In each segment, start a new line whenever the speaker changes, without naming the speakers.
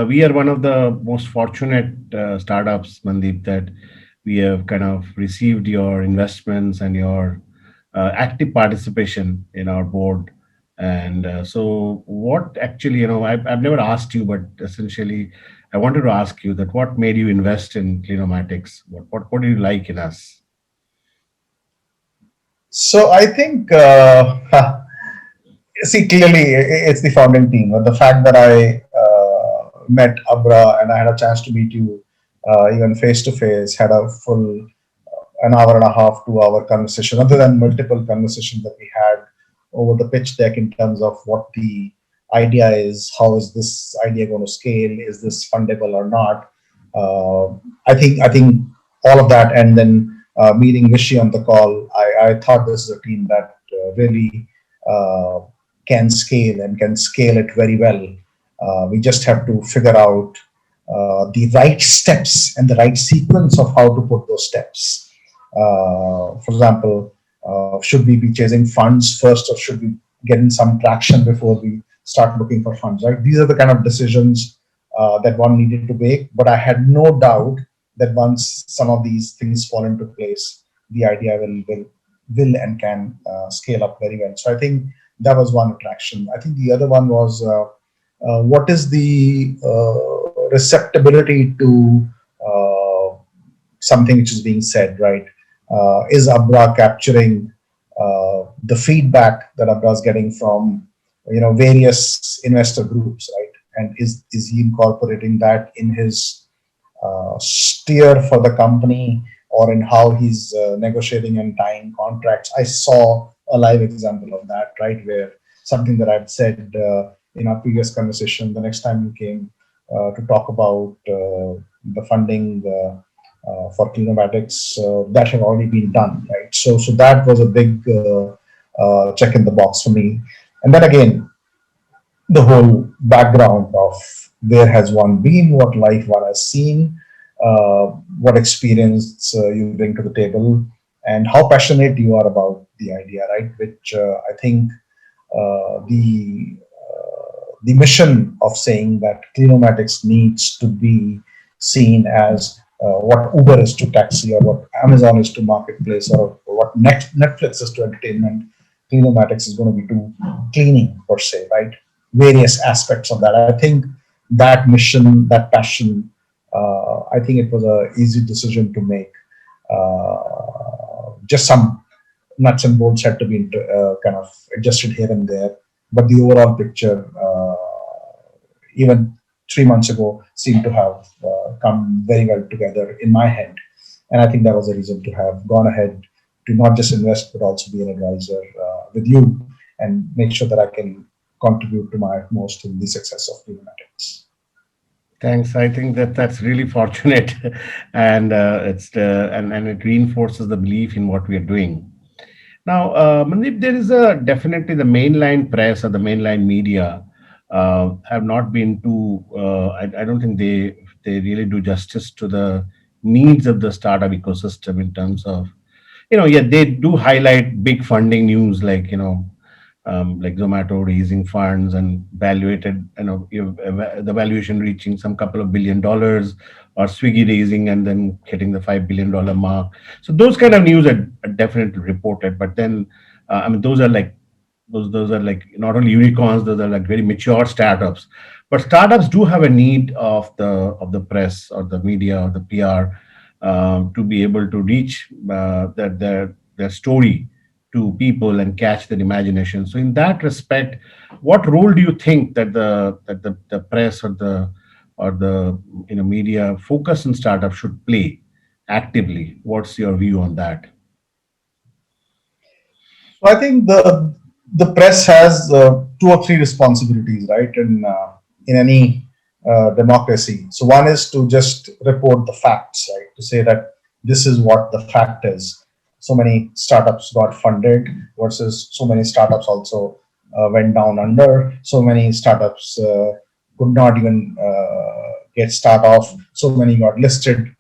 we are one of the most fortunate startups, Mandeep, that we have kind of received your investments and your active participation in our board. And so, what actually, I've never asked you, but essentially, I wanted to ask you that what made you invest in Cleanomatics? What do you like in us?
So I think, see, clearly it's the founding team. The fact that I met Abra and I had a chance to meet you even face to face, had a full an hour and a half, 2 hour conversation, other than multiple conversations that we had over the pitch deck in terms of what the idea is, how is this idea going to scale, is this fundable or not. I think all of that, and then meeting Vishy on the call, I thought this is a team that really uh, can scale and can scale it very well. We just have to figure out the right steps and the right sequence of how to put those steps. For example, should we be chasing funds first, or should we get in some traction before we start looking for funds? Right? These are the kind of decisions that one needed to make. But I had no doubt that once some of these things fall into place, the idea will and can scale up very well. So I think that was one attraction. I think the other one was what is the receptibility to something which is being said, right? Is Abra capturing the feedback that Abra is getting from various investor groups, right? And is he incorporating that in his steer for the company, or in how he's negotiating and tying contracts? I saw a live example of that, right? Where something that I've said in our previous conversation, the next time you came to talk about the funding for Cleanomatics, that had already been done, right? So that was a big check in the box for me. And then again, the whole background of where has one been, what life one has seen, what experience you bring to the table, and how passionate you are about the idea, right? Which I think the mission of saying that Cleanomatics needs to be seen as what Uber is to taxi, or what Amazon is to marketplace, or what Netflix is to entertainment. Cleanomatics is going to be to cleaning per se, right? Various aspects of that. I think that mission, that passion, I think it was a easy decision to make. Just some nuts and bolts had to be kind of adjusted here and there, but the overall picture, even 3 months ago, seemed to have come very well together in my head. And I think that was a reason to have gone ahead to not just invest, but also be an advisor with you, and make sure that I can contribute to my utmost in the success of Pneumatics.
Thanks. I think that that's really fortunate, and and it reinforces the belief in what we are doing. Now, Mandeep, there is a definitely the mainline press or the mainline media have not been too. I don't think they really do justice to the needs of the startup ecosystem in terms of, yeah, they do highlight big funding news like Zomato raising funds and valuated, the valuation reaching some couple of $1 billion, or Swiggy raising and then hitting the $5 billion mark. So those kind of news are definitely reported. But then, I mean, those are like not only unicorns; those are like very mature startups. But startups do have a need of the press or the media or the PR to be able to reach their story to people and catch their imagination. So in that respect, what role do you think that the press or the media focus on startup should play actively? What's your view on that?
So I think the press has two or three responsibilities, right? In any democracy. So one is to just report the facts, right? To say that this is what the fact is. So many startups got funded versus so many startups also went down under. So many startups could not even get start off. So many got listed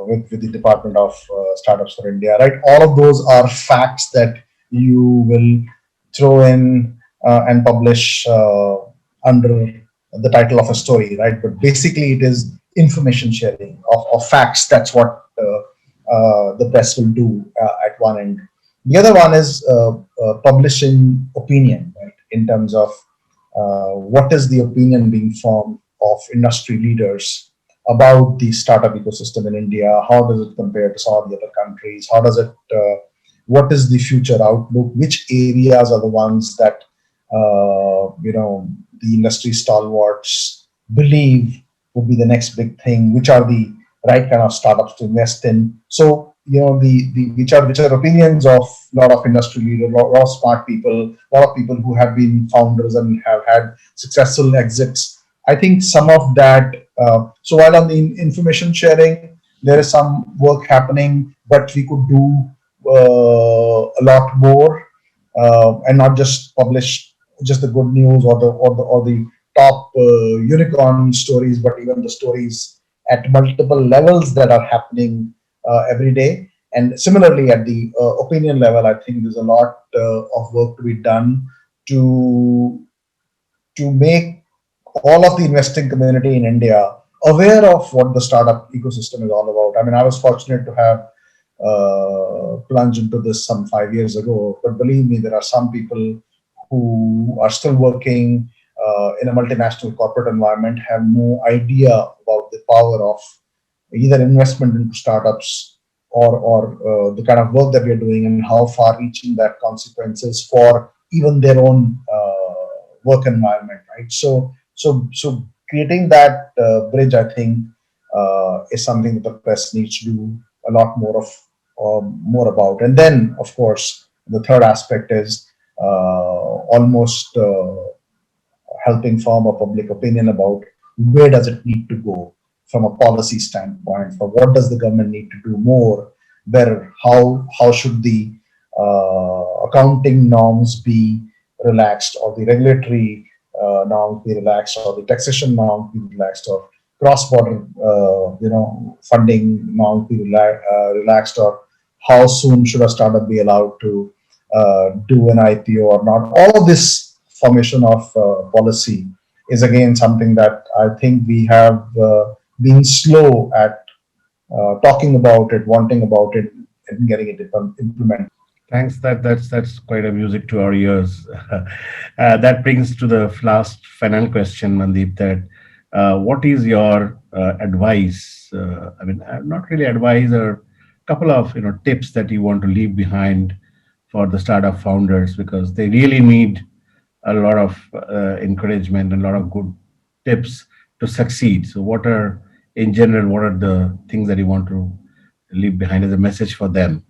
with the Department of Startups for India, right? All of those are facts that you will throw in and publish under the title of a story, right? But basically, it is information sharing of facts. That's what the press will do at one end. The other one is publishing opinion, right? In terms of what is the opinion being formed of industry leaders about the startup ecosystem in India? How does it compare to some of the other countries? How does it? What is the future outlook? Which areas are the ones that the industry stalwarts believe would be the next big thing? Which are the right kind of startups to invest in? So the which are opinions of a lot of industry leaders, a lot of smart people, a lot of people who have been founders and have had successful exits. I think some of that. So while on the information sharing, there is some work happening, but we could do a lot more, and not just publish just the good news or the top unicorn stories, but even the stories at multiple levels that are happening every day. And similarly, at the opinion level, I think there's a lot of work to be done to make all of the investing community in India aware of what the startup ecosystem is all about. I mean, I was fortunate to have plunged into this some 5 years ago, but believe me, there are some people who are still working in a multinational corporate environment, have no idea about the power of either investment into startups or the kind of work that we are doing and how far reaching that consequences for even their own work environment, right? So creating that bridge, I think, is something that the press needs to do a lot more about. And then, of course, the third aspect is almost helping form a public opinion about where does it need to go from a policy standpoint, for what does the government need to do more, where how should the accounting norms be relaxed, or the regulatory norms be relaxed, or the taxation norms be relaxed, or cross-border funding norms be relaxed, or how soon should a startup be allowed to do an IPO or not. All of this formation of policy is again something that I think we have been slow at talking about it, wanting about it, and getting it implemented.
Thanks. That's quite a music to our ears. That brings to the last final question, Mandeep. That what is your advice? I mean, not really advice, or couple of tips that you want to leave behind for the startup founders, because they really need a lot of encouragement and a lot of good tips to succeed. So, what are in general, what are the things that you want to leave behind as a message for them?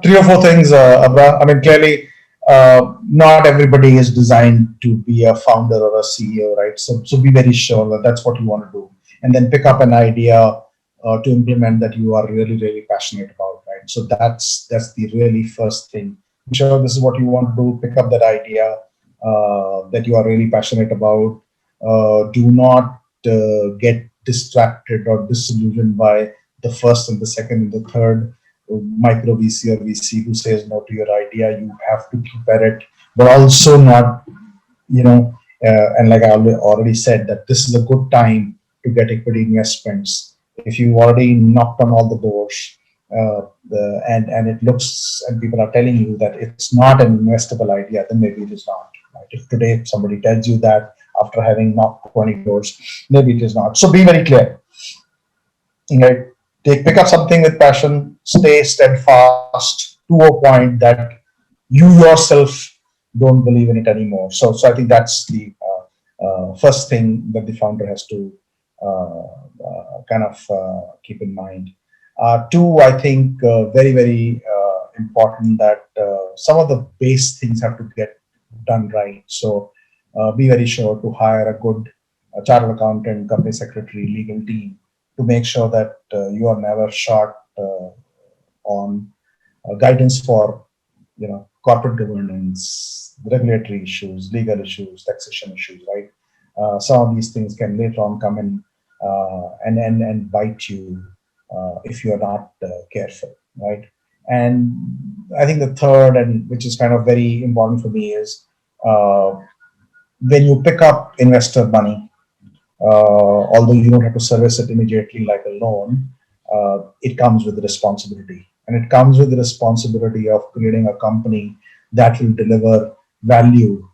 Three or four things, Abra. I mean, clearly, not everybody is designed to be a founder or a CEO, right? So be very sure that that's what you want to do, and then pick up an idea to implement that you are really, really passionate about, right? So that's the really first thing. Be sure this is what you want to do. Pick up that idea that you are really passionate about. Do not get distracted or disillusioned by the first and the second and the third micro VC or VC who says no to your idea. You have to keep at it, but also not, and like I already said, that this is a good time to get equity investments. If you already knocked on all the doors, and it looks and people are telling you that it's not an investable idea, then maybe it is not. Right? If today somebody tells you that after having knocked 20 doors, maybe it is not. So be very clear. Right? Pick up something with passion, stay steadfast to a point that you yourself don't believe in it anymore. So I think that's the first thing that the founder has to kind of keep in mind. Two, I think very important that some of the base things have to get done right. So be very sure to hire a good chartered accountant, company secretary, legal team to make sure that you are never short on guidance for corporate governance, regulatory issues, legal issues, taxation issues, right? Some of these things can later on come in and bite you if you are not careful, right? And I think the third, and which is kind of very important for me, is Uh, when you pick up investor money, although you don't have to service it immediately like a loan, it comes with responsibility. And it comes with the responsibility of creating a company that will deliver value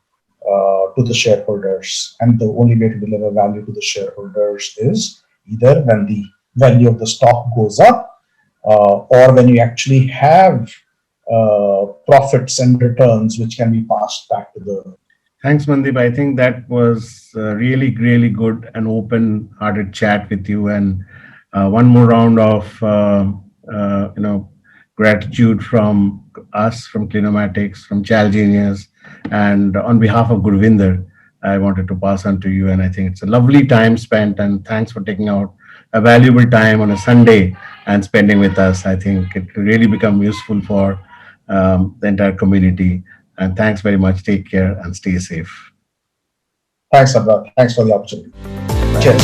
to the shareholders. And the only way to deliver value to the shareholders is either when the value of the stock goes up, or when you actually have profits and returns which can be passed back to the.
Thanks, Mandeep. I think that was really, really good and open-hearted chat with you, and one more round of gratitude from us, from Clinomatics, from Chalgenius, and on behalf of Gurvinder, I wanted to pass on to you. And I think it's a lovely time spent, and thanks for taking out a valuable time on a Sunday and spending with us. I think it will really become useful for the entire community. And thanks very much. Take care and stay safe.
Thanks, Abra. Thanks for the opportunity.
Bye.
Cheers.